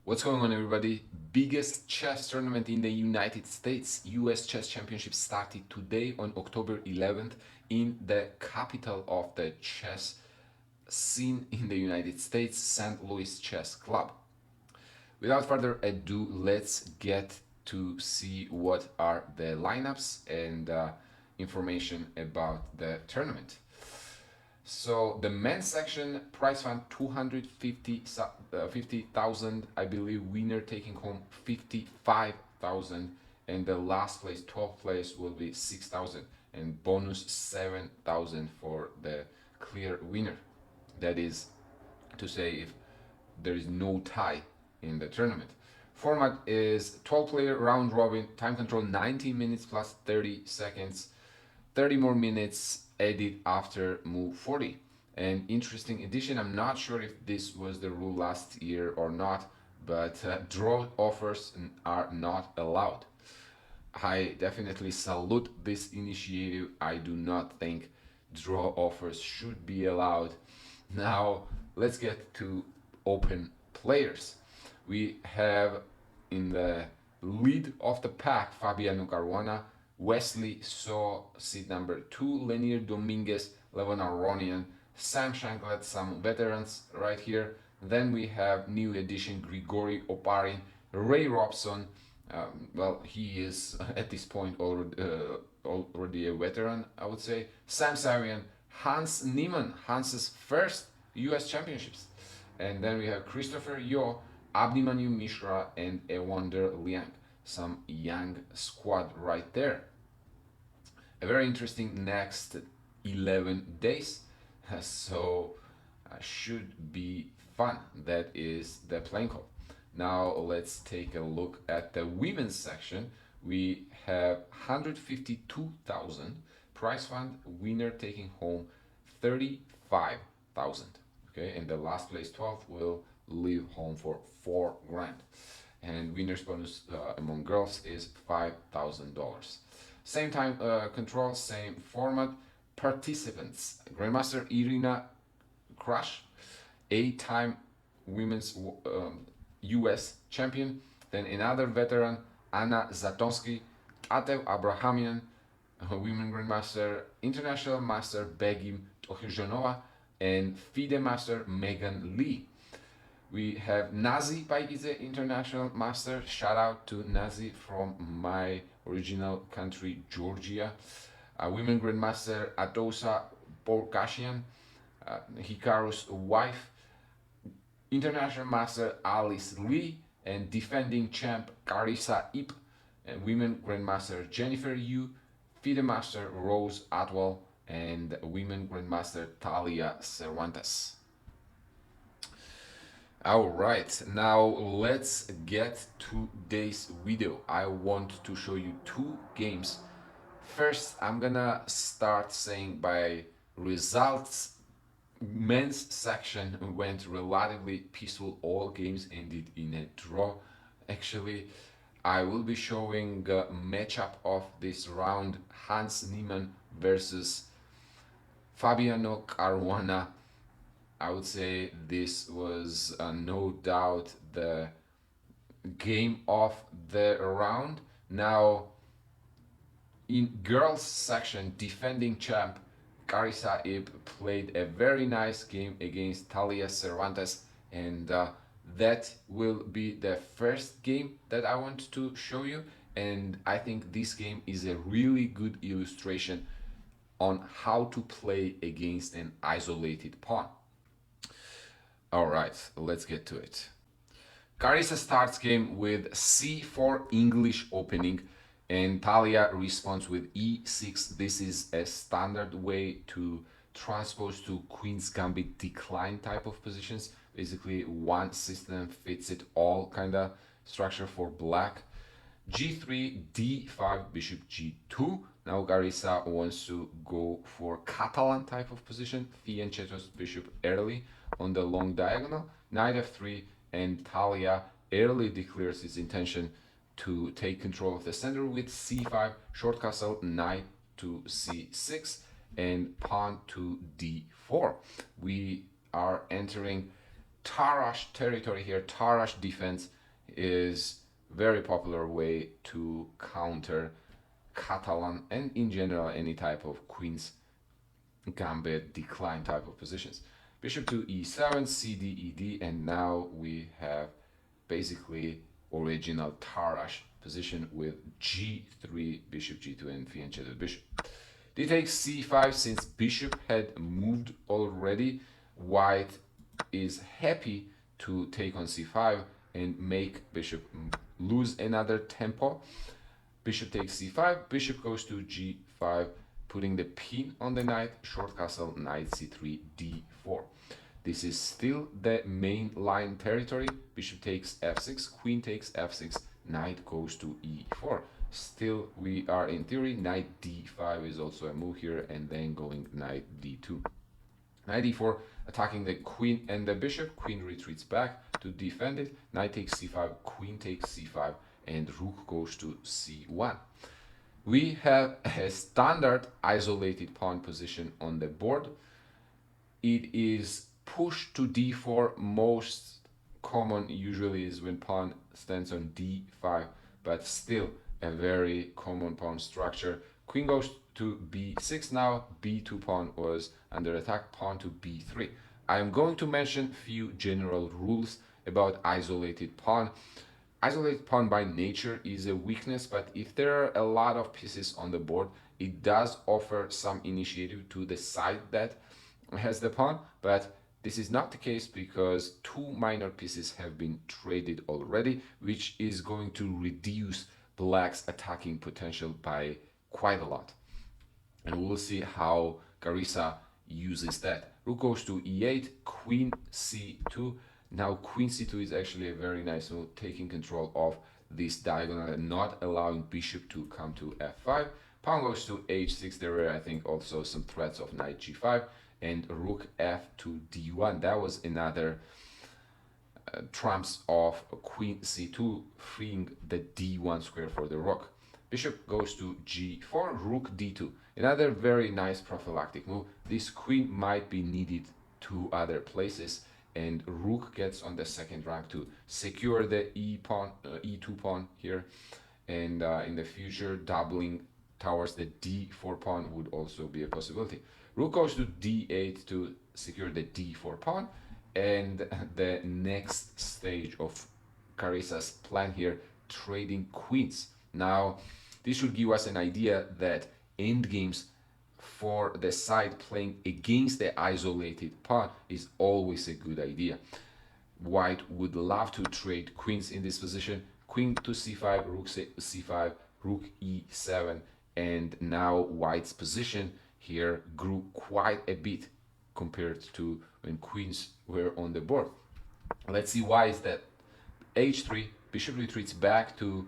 What's going on, everybody? Biggest chess tournament in the United States, US Chess Championship, started today on October 11th in the capital of the chess scene in the United States, St. Louis Chess Club. Without further ado, let's get to see what are the lineups and information about the tournament. So the men's section prize fund 250,000, I believe. Winner taking home 55,000, and the last place, 12th place, will be 6,000, and bonus 7,000 for the clear winner. That is to say, if there is no tie in the tournament. Format is 12-player round robin, time control 90 minutes plus 30 seconds, 30 more minutes added after move 40. An interesting addition. I'm not sure if this was the rule last year or not, but draw offers are not allowed. I definitely salute this initiative. I do not think draw offers should be allowed. Now, let's get to open players. We have in the lead of the pack Fabiano Caruana, Wesley So, seed number 2, Lenier Dominguez, Levon Aronian, Sam Shanklet, some veterans right here. Then we have new addition Grigori Oparin, Ray Robson. He is at this point already a veteran, I would say. Sam Savian, Hans Niemann, Hans's first US championships. And then we have Christopher Yo, Abdimanyu Mishra, and Ewander Liang. Some young squad right there. A very interesting next 11 days. So should be fun. That is the playing call. Now let's take a look at the women's section. We have 152,000 prize fund, winner taking home 35,000. Okay, and the last place 12 will leave home for 4 grand. And winner's bonus among girls is $5,000. Same time control, same format. Participants: Grandmaster Irina Crush, 8-time women's US champion. Then another veteran, Anna Zatonsky, Atev Abrahamian, women grandmaster, international master Begim Tokhirjanova, and FIDE master Megan Lee. We have Nazi Paikize, international master. Shout out to Nazi from my original country, Georgia. Women grandmaster Atosa Borkashian, Hikaru's wife. International master Alice Lee, and defending champ Carissa Yip, and women grandmaster Jennifer Yu, FIDE master Rose Atwell, and women grandmaster Thalia Cervantes. All right, now let's get to today's video. I want to show you 2 games. First, I'm gonna start saying by results. Men's section went relatively peaceful. All games ended in a draw. Actually, I will be showing a matchup of this round: Hans Niemann versus Fabiano Caruana. I would say this was no doubt the game of the round. Now, in girls section, defending champ Carissa Yip played a very nice game against Thalia Cervantes, and that will be the first game that I want to show you. And I think this game is a really good illustration on how to play against an isolated pawn. All right, let's get to it. Carissa starts game with c4 English opening, and Thalia responds with e6. This is a standard way to transpose to Queen's Gambit decline type of positions. Basically, one system fits it all kind of structure for black. g3, d5, bishop g2. Now Carissa wants to go for Catalan type of position. Fianchetto's bishop early on the long diagonal. Knight f3, and Thalia early declares his intention to take control of the center with c5, short castle, knight to c6, and pawn to d4. We are entering Tarrasch territory here. Tarrasch defense is very popular way to counter Catalan and in general any type of queen's gambit decline type of positions. Bishop to e7, cd, ed, and now we have basically original Tarrasch position with g3, bishop g2, and fianchetted bishop. D takes c5. Since bishop had moved already, white is happy to take on c5 and make bishop lose another tempo. Bishop takes c5, bishop goes to g5, putting the pin on the knight, short castle, knight c3, d4. This is still the main line territory. Bishop takes f6, queen takes f6, knight goes to e4. Still, we are in theory. Knight d5 is also a move here, and then going knight d2. Knight d4, attacking the queen and the bishop. Queen retreats back to defend it. Knight takes c5, queen takes c5, and rook goes to c1. We have a standard isolated pawn position on the board. It is push to d4. Most common usually is when pawn stands on d5, but still a very common pawn structure. Queen goes to b6 now. b2 pawn was under attack. Pawn to b3. I'm going to mention few general rules about isolated pawn. Isolated pawn by nature is a weakness, but if there are a lot of pieces on the board, it does offer some initiative to the side that has the pawn, but this is not the case because two minor pieces have been traded already, which is going to reduce black's attacking potential by quite a lot. And we'll see how Carissa uses that. Rook goes to e8, queen c2. Now queen c2 is actually a very nice move, taking control of this diagonal and not allowing bishop to come to f5. Pawn goes to h6. There were, I think, also some threats of knight g5 and rook f to d1. That was another trumps of queen c2, freeing the d1 square for the rook. Bishop goes to g4, rook d2. Another very nice prophylactic move. This queen might be needed to other places, and rook gets on the second rank to secure the e2 pawn here, and in the future doubling towards the d4 pawn would also be a possibility. Rook goes to d8 to secure the d4 pawn, and the next stage of Carissa's plan here, trading queens. Now this should give us an idea that endgames for the side playing against the isolated pawn is always a good idea. White would love to trade queens in this position. Queen to c5, rook c5, rook e7, and now white's position here grew quite a bit compared to when queens were on the board. Let's see why is that. h3, bishop retreats back to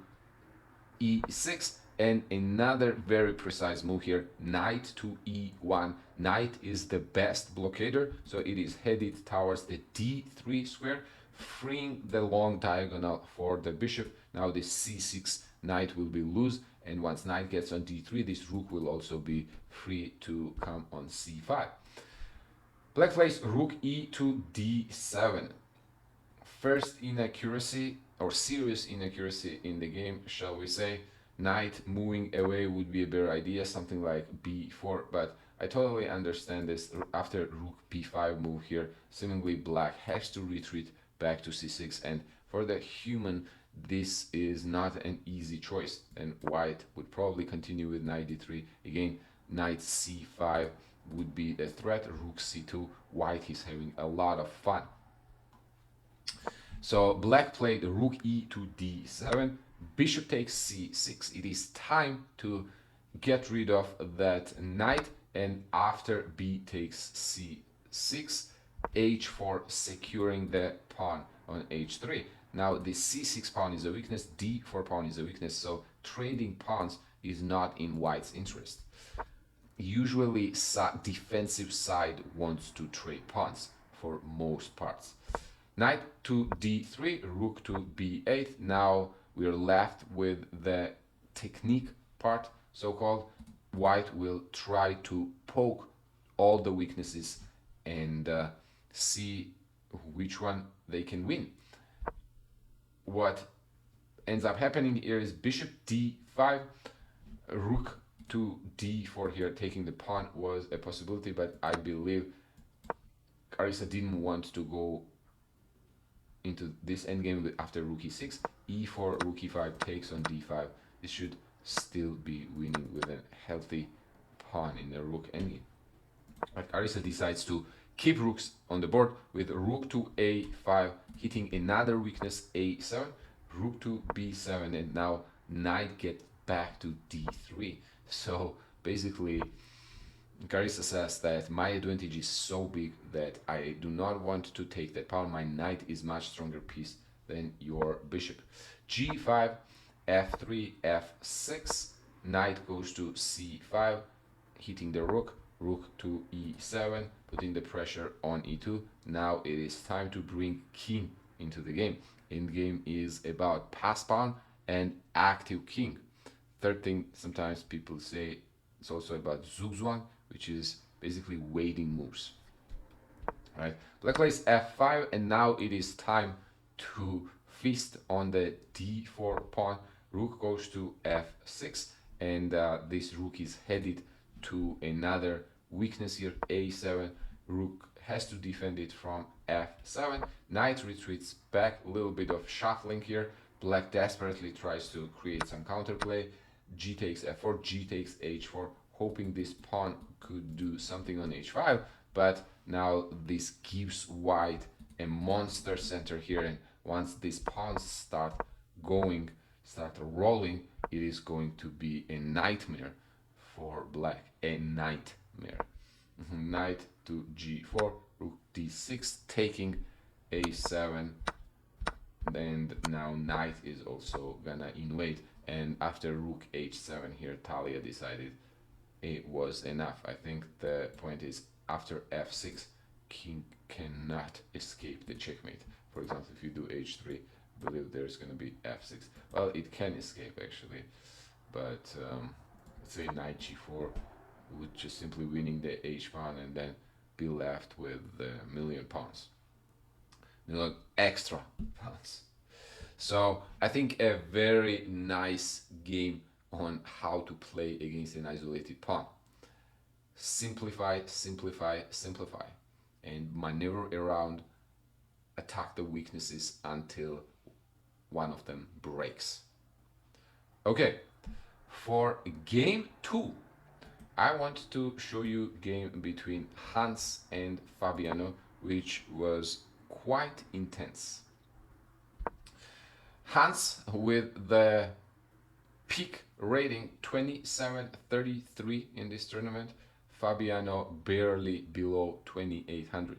e6, and another very precise move here, knight to e1. Knight is the best blockader, so it is headed towards the d3 square, freeing the long diagonal for the bishop. Now the c6 knight will be loose, and once knight gets on d3, this rook will also be free to come on c5. Black plays rook e to d7. First inaccuracy, or serious inaccuracy in the game, shall we say. Knight moving away would be a better idea, something like b4, but I totally understand this. After rook b5 move here, seemingly black has to retreat back to c6, and for the human this is not an easy choice, and white would probably continue with knight d3. Again, knight c5 would be a threat. Rook c2, white is having a lot of fun. So black played rook e to d7, bishop takes c6. It is time to get rid of that knight, and after b takes c6, h4, securing the pawn on h3. Now the c6 pawn is a weakness, d4 pawn is a weakness, so trading pawns is not in white's interest. Usually defensive side wants to trade pawns for most parts. Knight to d3, rook to b8. Now we're left with the technique part, so-called. White will try to poke all the weaknesses and see which one they can win. What ends up happening here is bishop d5, rook to d4 here, taking the pawn was a possibility, but I believe Carissa didn't want to go into this endgame after rook e6, e4, rook e5 takes on d5. This should still be winning with a healthy pawn in the rook endgame. But Carissa decides to keep rooks on the board with rook to a5, hitting another weakness a7, rook to b7, and now knight gets back to d3. So basically, Carissa says that my advantage is so big that I do not want to take that pawn. My knight is much stronger piece than your bishop. g5, f3, f6, knight goes to c5, hitting the rook, rook to e7, putting the pressure on e2. Now it is time to bring king into the game. Endgame is about pass pawn and active king. Third thing, sometimes people say it's also about zugzwang, which is basically waiting moves. Right? Black plays f5, and now it is time to feast on the d4 pawn. Rook goes to f6, and this rook is headed to another weakness here, a7. Rook has to defend it from f7. Knight retreats back, a little bit of shuffling here. Black desperately tries to create some counterplay. G takes f4, G takes h4, hoping this pawn could do something on h5, but now this gives white a monster center here, and once these pawns start rolling, it is going to be a nightmare for black, a nightmare. Knight to g4, rook d6, taking a7, and now knight is also gonna invade, and after rook h7 here, Thalia decided it was enough. I think the point is after f6, king cannot escape the checkmate. For example, if you do h3, I believe there's going to be f6. Well, it can escape actually, but let's say knight g4 would just simply winning the h pawn and then be left with a million pawns, extra pawns. So I think a very nice game on how to play against an isolated pawn. Simplify, simplify, simplify, and maneuver around, attack the weaknesses until one of them breaks. Okay, for game 2, I want to show you a game between Hans and Fabiano, which was quite intense. Hans with the peak rating 2733 in this tournament, Fabiano barely below 2800.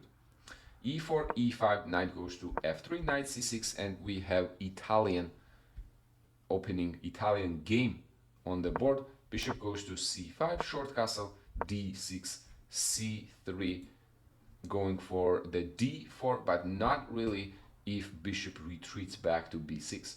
e4, e5, knight goes to f3, knight c6, and we have Italian game on the board. Bishop goes to c5, short castle, d6, c3, going for the d4, but not really if bishop retreats back to b6.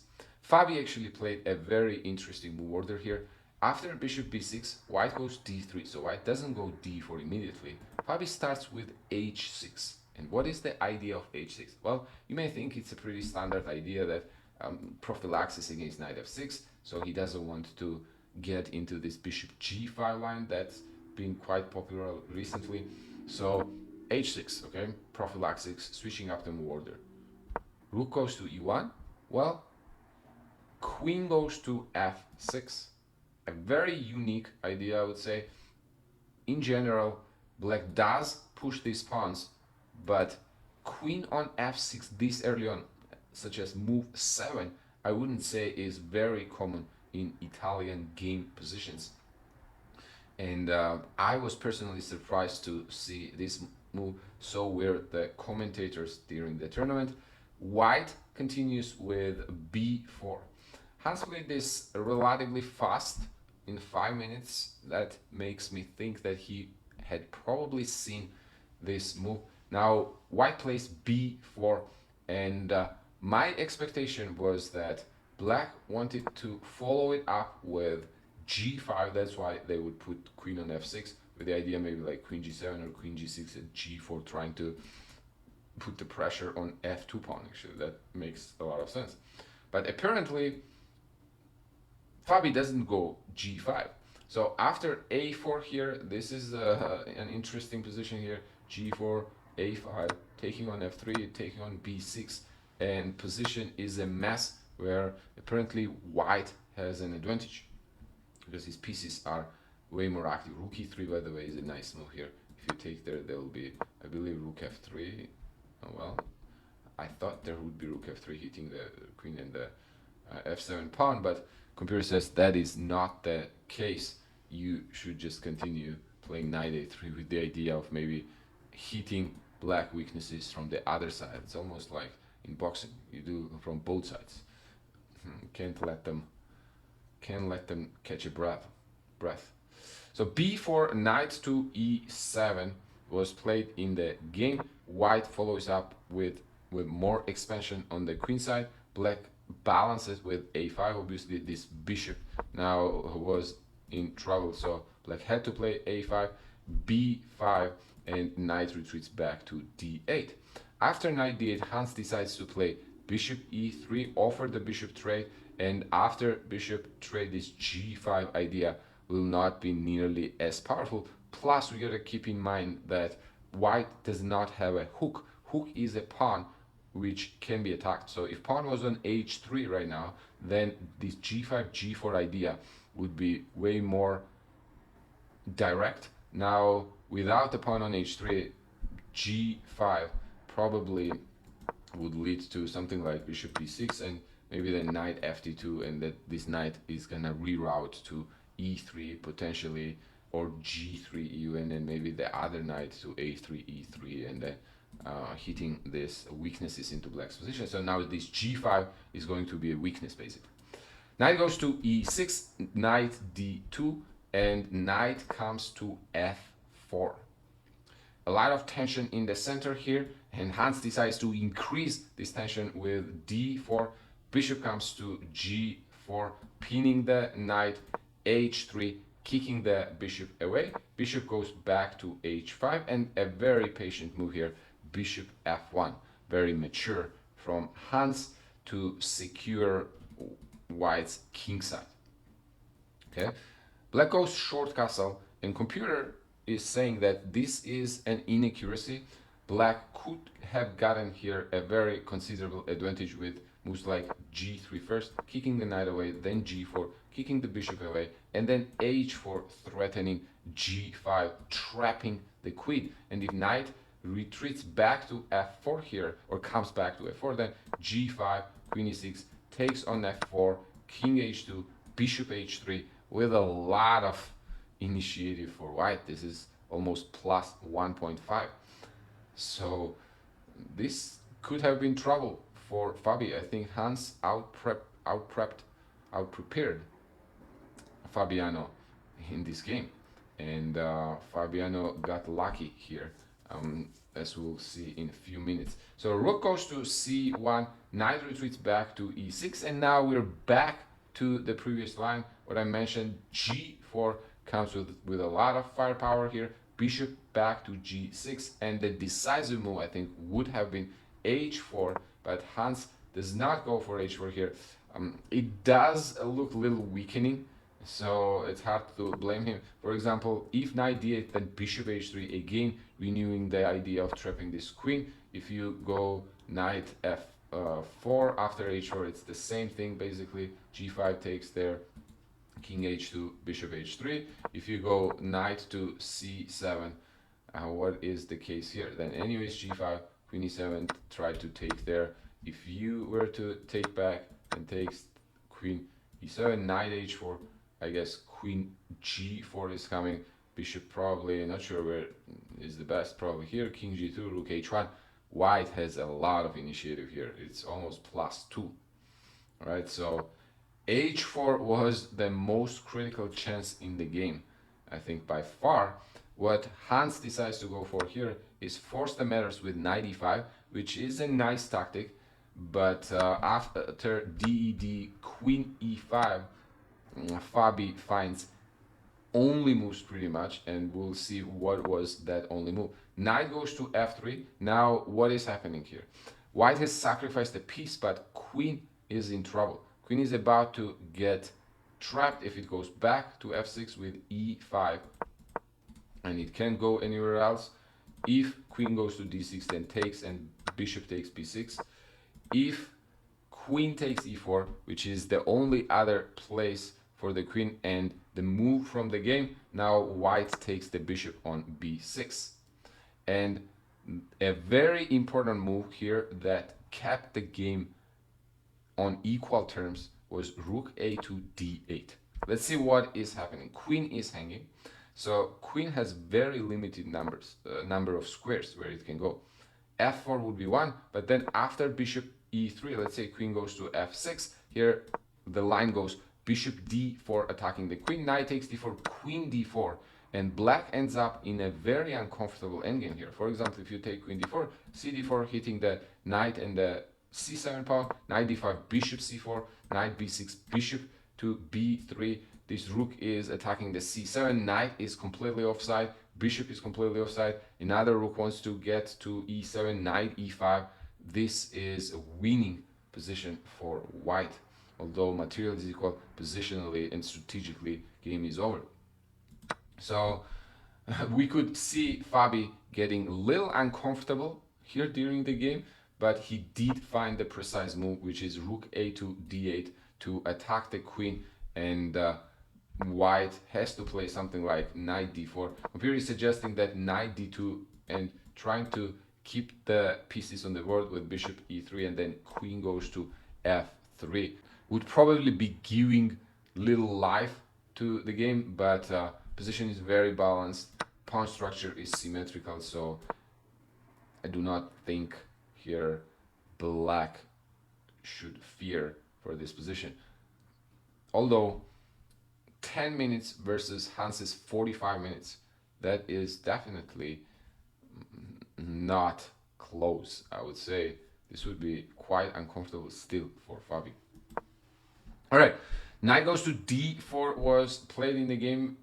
Fabi actually played a very interesting move order here. After bishop b6, white goes d3, so white doesn't go d4 immediately. Fabi starts with h6. And what is the idea of h6? Well, you may think it's a pretty standard idea that prophylaxis against knight f6, so he doesn't want to get into this bishop g5 line that's been quite popular recently. So h6, okay, prophylaxis, switching up the move order. Rook goes to e1. Well, queen goes to f6. A very unique idea, I would say. In general, black does push these pawns, but queen on f6 this early on, such as move 7, I wouldn't say is very common in Italian game positions. And I was personally surprised to see this move. So were the commentators during the tournament. White continues with b4. Hans played this relatively fast in 5 minutes. That makes me think that he had probably seen this move. Now white plays b4, and my expectation was that black wanted to follow it up with g5. That's why they would put queen on f6 with the idea maybe like queen g7 or queen g6 and g4, trying to put the pressure on f2 pawn. Actually, that makes a lot of sense. But apparently, Fabi doesn't go g5. So after a4 here, this is an interesting position here. g4, a5, taking on f3, taking on b6, and position is a mess where apparently white has an advantage because his pieces are way more active. Rook e3, by the way, is a nice move here. If you take there will be, I believe, rook f3. Oh, well, I thought there would be rook f3 hitting the queen and the f7 pawn, but computer says that is not the case. You should just continue playing knight a3 with the idea of maybe hitting black weaknesses from the other side. It's almost like in boxing, you do from both sides. Can't let them catch a breath. So b4, knight to e7 was played in the game. White follows up with more expansion on the queen side. Black balances with a5. Obviously this bishop now was in trouble, so black had to play a5, b5, and knight retreats back to d8. After knight d8, Hans decides to play bishop e3, offer the bishop trade, and after bishop trade, this g5 idea will not be nearly as powerful. Plus, we gotta keep in mind that white does not have a hook. Hook is a pawn which can be attacked. So if pawn was on h3 right now, then this g5, g4 idea would be way more direct. Now, without the pawn on h3, g5 probably would lead to something like bishop d6 and maybe then knight ft2, and that this knight is gonna reroute to e3 potentially, or g3 even, and maybe the other knight to a3, e3, and then hitting these weaknesses into black's position. So now this g5 is going to be a weakness basically. Knight goes to e6, knight d2, and knight comes to f4. A lot of tension in the center here, and Hans decides to increase this tension with d4. Bishop comes to g4, pinning the knight, h3, kicking the bishop away. Bishop goes back to h5, and a very patient move here, bishop f1. Very mature from Hans to secure white's king side. Okay, black goes short castle, and computer is saying that this is an inaccuracy. Black could have gotten here a very considerable advantage with moves like g3 first, kicking the knight away, then g4, kicking the bishop away, and then h4, threatening g5, trapping the queen. And if knight retreats back to f4 here, or comes back to f4, then g5, queen e6, takes on f4, king h2, bishop h3, with a lot of initiative for white. This is almost plus 1.5. So this could have been trouble for Fabi. I think Hans out-prepared Fabiano in this game, and Fabiano got lucky here, as we'll see in a few minutes. So rook goes to c1, knight retreats back to e6, and now we're back to the previous line. What I mentioned, g4 comes with a lot of firepower here. Bishop back to g6, and the decisive move I think would have been h4, but Hans does not go for h4 here. It does look a little weakening, so it's hard to blame him. For example, if knight d8, then bishop h3, again renewing the idea of trapping this queen. If you go knight f4 after h4, it's the same thing basically. g5 takes there, king h2, bishop h3. If you go knight to c7, what is the case here? Then anyways, g5, queen e7, try to take there. If you were to take back and takes queen e7, knight h4, I guess queen g4 is coming. Bishop probably, not sure where is the best, probably here, king g2, rook h1. White has a lot of initiative here. It's almost +2. All right, so h4 was the most critical chance in the game, I think, by far. What Hans decides to go for here is force the matters with knight e5, which is a nice tactic, but after ded, queen e5, Fabi finds only moves pretty much, and we'll see what was that only move. Knight goes to f3. Now what is happening here? White has sacrificed a piece, but queen is in trouble. Queen is about to get trapped if it goes back to f6 with e5, and it can't go anywhere else. If queen goes to d6, then takes, and bishop takes b6. If queen takes e4, which is the only other place for the queen and the move from the game, now white takes the bishop on b6. And a very important move here that kept the game on equal terms was rook a to d8. Let's see what is happening. Queen is hanging, so queen has very limited number of squares where it can go. f4 would be one, but then after bishop e3, let's say queen goes to f6, here the line goes bishop d4 attacking the queen, knight takes d4, queen d4, and black ends up in a very uncomfortable endgame here. For example, if you take queen d4, c d4 hitting the knight and the c7 pawn, knight d5, bishop c4, knight b6, bishop to b3. This rook is attacking the c7, knight is completely offside, bishop is completely offside, another rook wants to get to e7, knight e5. This is a winning position for white. Although material is equal, positionally and strategically, game is over. So we could see Fabi getting a little uncomfortable here during the game, but he did find the precise move, which is rook a to d8 to attack the queen, and white has to play something like knight d4. Computer is suggesting that knight d2 and trying to keep the pieces on the board with bishop e3, and then queen goes to f3. Would probably be giving little life to the game, but position is very balanced. Pawn structure is symmetrical, so I do not think here black should fear for this position. Although 10 minutes versus Hans's 45 minutes, that is definitely not close. I would say this would be quite uncomfortable still for Fabi. All right, knight goes to d4 was played in the game.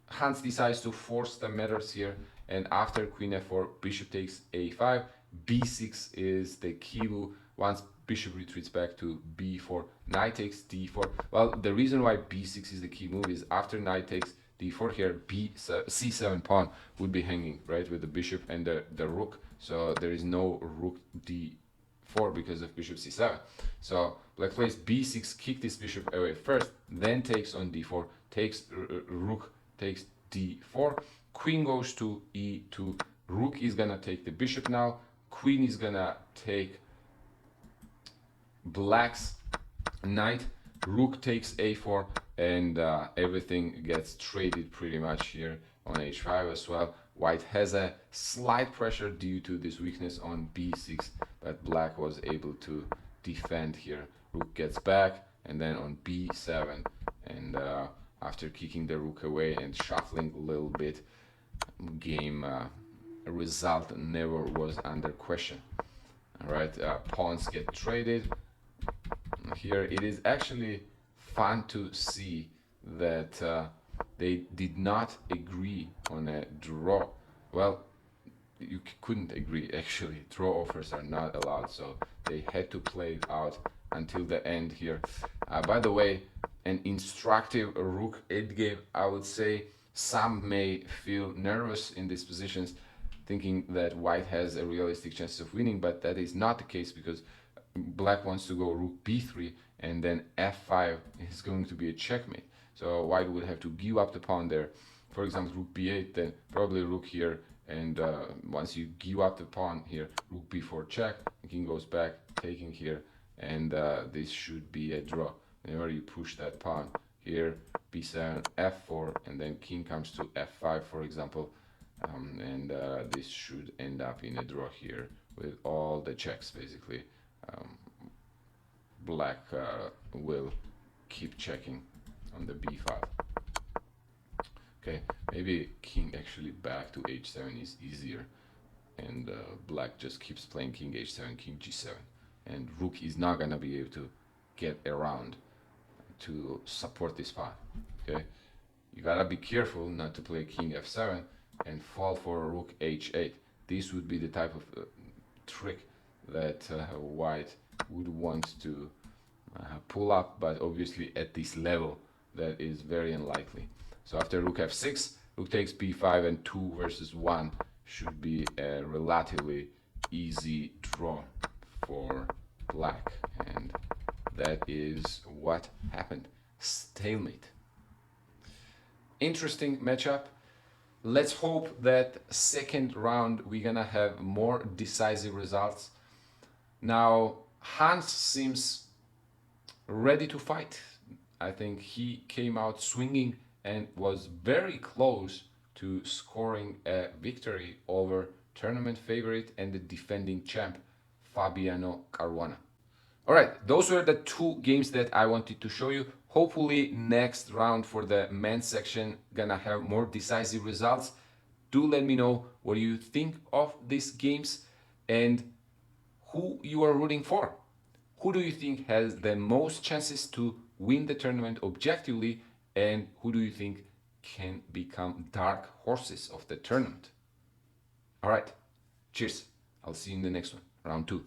Hans decides to force the matters here, and after queen f4, bishop takes a5, b6 is the key move. Once bishop retreats back to b4, knight takes d4. Well, the reason why b6 is the key move is after knight takes d4 here, c7 pawn would be hanging, right, with the bishop and the rook. So there is no rook d4 because of bishop c7. So black plays b6, kick this bishop away first, then takes on d4, takes rook takes d4, queen goes to e2, rook is gonna take the bishop now, queen is gonna take black's knight, rook takes a4, and everything gets traded pretty much here on h5 as well. White has a slight pressure due to this weakness on b6, but black was able to defend here. Rook gets back, and then on b7, and after kicking the rook away and shuffling a little bit, game result never was under question. All right, pawns get traded. Here it is actually fun to see that they did not agree on a draw. Well, you couldn't agree actually. Draw offers are not allowed, so they had to play it out until the end here. By the way, an instructive rook 8 game, I would say. Some may feel nervous in these positions, thinking that white has a realistic chance of winning, but that is not the case because black wants to go rook b3, and then f5 is going to be a checkmate. So white would have to give up the pawn there. For example, rook b8, then probably rook here, and once you give up the pawn here, rook b4 check, the king goes back, taking here, and this should be a draw. Whenever you push that pawn here, b7, f4, and then king comes to f5, for example, and this should end up in a draw here with all the checks, basically. Black will keep checking on the b file. Okay, maybe king actually back to h7 is easier, and black just keeps playing king h7, king g7, and rook is not gonna be able to get around to support this pawn. Okay, You gotta be careful not to play king f7 and fall for rook h8. This would be the type of trick that white would want to pull up, but obviously at this level that is very unlikely. So after rook f6, rook takes b5, and 2 versus 1 should be a relatively easy draw for black, and that is what happened. Stalemate. Interesting matchup. Let's hope that second round we're gonna have more decisive results. Now Hans seems ready to fight. I think he came out swinging and was very close to scoring a victory over tournament favorite and the defending champ Fabiano Caruana. All right, those were the two games that I wanted to show you. Hopefully next round for the men's section gonna have more decisive results. Do let me know what you think of these games and who you are rooting for. Who do you think has the most chances to win the tournament objectively, and who do you think can become dark horses of the tournament? All right, cheers. I'll see you in the next one, round 2.